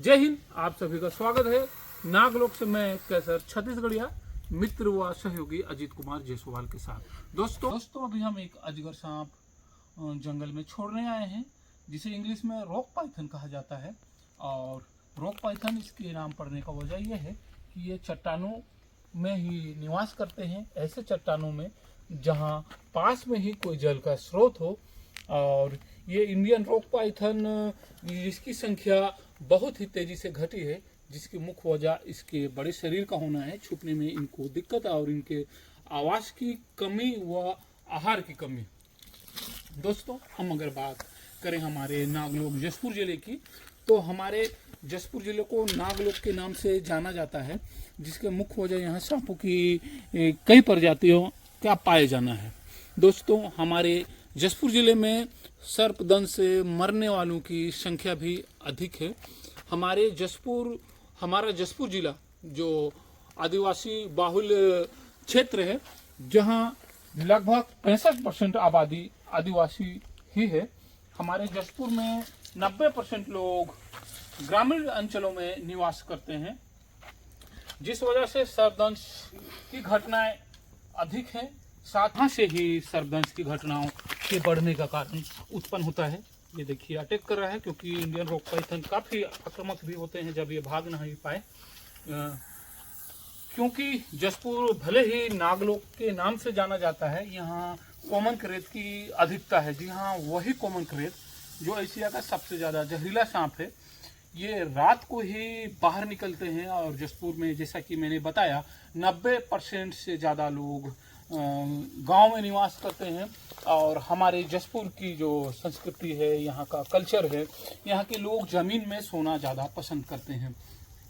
जय हिंद। आप सभी का स्वागत है नागलोक से। मैं कैसर छत्तीसगढ़िया मित्र व सहयोगी अजीत कुमार जायसवाल के साथ। दोस्तों अभी हम एक अजगर सांप जंगल में छोड़ने आए हैं, जिसे इंग्लिश में रॉक पाइथन कहा जाता है। और रॉक पाइथन इसके नाम पड़ने का वजह यह है कि ये चट्टानों में ही निवास करते हैं, ऐसे चट्टानों में जहाँ पास में ही कोई जल का स्रोत हो। और ये इंडियन रॉक पाइथन, इसकी संख्या बहुत ही तेजी से घटी है, जिसकी मुख्य वजह इसके बड़े शरीर का होना है। छुपने में इनको दिक्कत और इनके आवास की कमी व आहार की कमी। दोस्तों, हम अगर बात करें हमारे नागलोक जसपुर जिले की, तो हमारे जसपुर जिले को नागलोक के नाम से जाना जाता है, जिसके मुख्य वजह यहाँ सांपों की कई प्रजातियों का पाए जाना है। दोस्तों, हमारे जसपुर जिले में सर्पदंश से मरने वालों की संख्या भी अधिक है। हमारा जसपुर जिला जो आदिवासी बाहुल क्षेत्र है, जहां लगभग 65% आबादी आदिवासी ही है। हमारे जसपुर में 90% लोग ग्रामीण अंचलों में निवास करते हैं, जिस वजह से सर्पदंश की घटनाएं अधिक हैं। साथ से ही सर्पदंश की घटनाओं के बढ़ने का कारण उत्पन्न होता है। ये देखिए अटैक कर रहा है, क्योंकि इंडियन रॉक पाइथन काफ़ी आक्रामक भी होते हैं जब ये भाग नहीं पाए। क्योंकि जसपुर भले ही नागलोक के नाम से जाना जाता है, यहाँ कॉमन क्रेत की अधिकता है। जी हाँ, वही कॉमन क्रेत जो एशिया का सबसे ज़्यादा जहरीला सांप है। ये रात को ही बाहर निकलते हैं और जसपुर में, जैसा कि मैंने बताया, 90% से ज़्यादा लोग गांव में निवास करते हैं। और हमारे जसपुर की जो संस्कृति है, यहाँ का कल्चर है, यहाँ के लोग ज़मीन में सोना ज़्यादा पसंद करते हैं।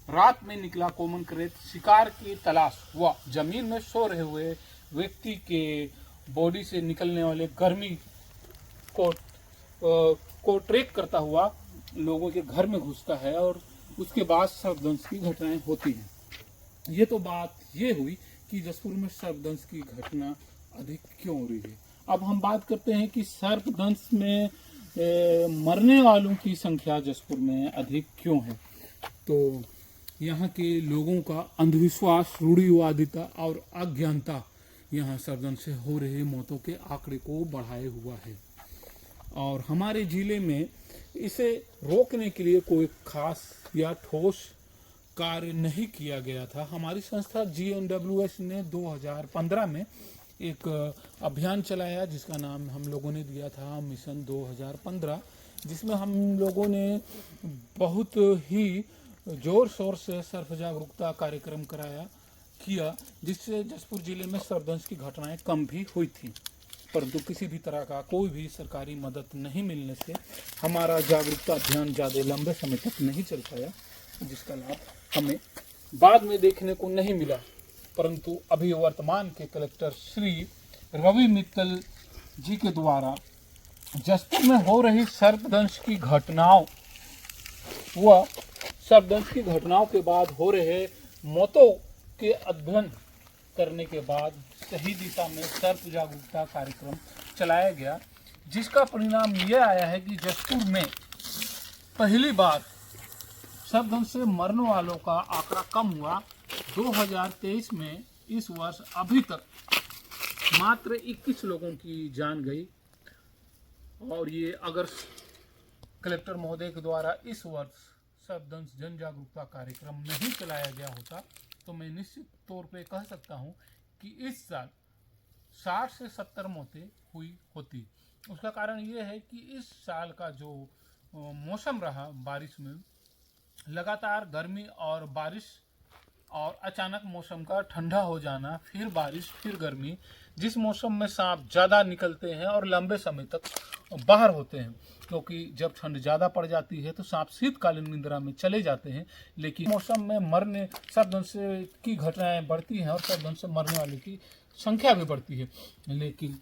रात में निकला कॉमन क्रेत शिकार की तलाश व ज़मीन में सो रहे हुए व्यक्ति के बॉडी से निकलने वाले गर्मी को ट्रैक करता हुआ लोगों के घर में घुसता है, और उसके बाद सर्पदंश की घटनाएं होती हैं। ये तो बात ये हुई कि जसपुर में सर्पदंश की घटना अधिक क्यों हो रही है। अब हम बात करते हैं कि सर्पदंश में मरने वालों की संख्या जसपुर में अधिक क्यों है। तो यहाँ के लोगों का अंधविश्वास, रूढ़िवादिता और अज्ञानता यहाँ सर्पदंश से हो रहे मौतों के आंकड़े को बढ़ाए हुआ है। और हमारे जिले में इसे रोकने के लिए कोई खास या ठोस कार्य नहीं किया गया था। हमारी संस्था GNWS ने 2015 में एक अभियान चलाया, जिसका नाम हम लोगों ने दिया था मिशन 2015, जिसमें हम लोगों ने बहुत ही जोर शोर से सर्प जागरूकता कार्यक्रम किया, जिससे जसपुर जिले में सर्पदंश की घटनाएं कम भी हुई थी। परंतु किसी भी तरह का कोई भी सरकारी मदद नहीं मिलने से हमारा जागरूकता अभियान ज़्यादा लंबे समय तक नहीं चल पाया, जिसका लाभ हमें बाद में देखने को नहीं मिला। परंतु अभी वर्तमान के कलेक्टर श्री रवि मित्तल जी के द्वारा जसपुर में हो रही सर्पदंश की घटनाओं व सर्पदंश की घटनाओं के बाद हो रहे मौतों के अध्ययन करने के बाद सही दिशा में सर्प जागरूकता कार्यक्रम चलाया गया, जिसका परिणाम यह आया है कि जसपुर में पहली बार सर्पदंश से मरने वालों का आंकड़ा कम हुआ। 2023 में इस वर्ष अभी तक मात्र 21 लोगों की जान गई। और ये अगर कलेक्टर महोदय के द्वारा इस वर्ष सर्पदंश जन जागरूकता कार्यक्रम नहीं चलाया गया होता, तो मैं निश्चित तौर पे कह सकता हूँ कि इस साल 60 से 70 मौतें हुई होती। उसका कारण ये है कि इस साल का जो मौसम रहा, बारिश में लगातार गर्मी और बारिश, और अचानक मौसम का ठंडा हो जाना, फिर बारिश फिर गर्मी, जिस मौसम में सांप ज़्यादा निकलते हैं और लंबे समय तक बाहर होते हैं। क्योंकि जब ठंड ज़्यादा पड़ जाती है तो सांप शीतकालीन निद्रा में चले जाते हैं, लेकिन मौसम में सर्पदंश की घटनाएं बढ़ती हैं और सर्पदंश से मरने वालों की संख्या भी बढ़ती है। लेकिन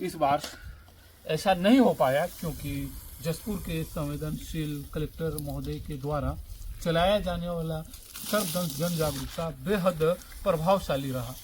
इस बार ऐसा नहीं हो पाया, क्योंकि जसपुर के संवेदनशील कलेक्टर महोदय के द्वारा चलाया जाने वाला सर्पदंश जन जागरूकता बेहद प्रभावशाली रहा।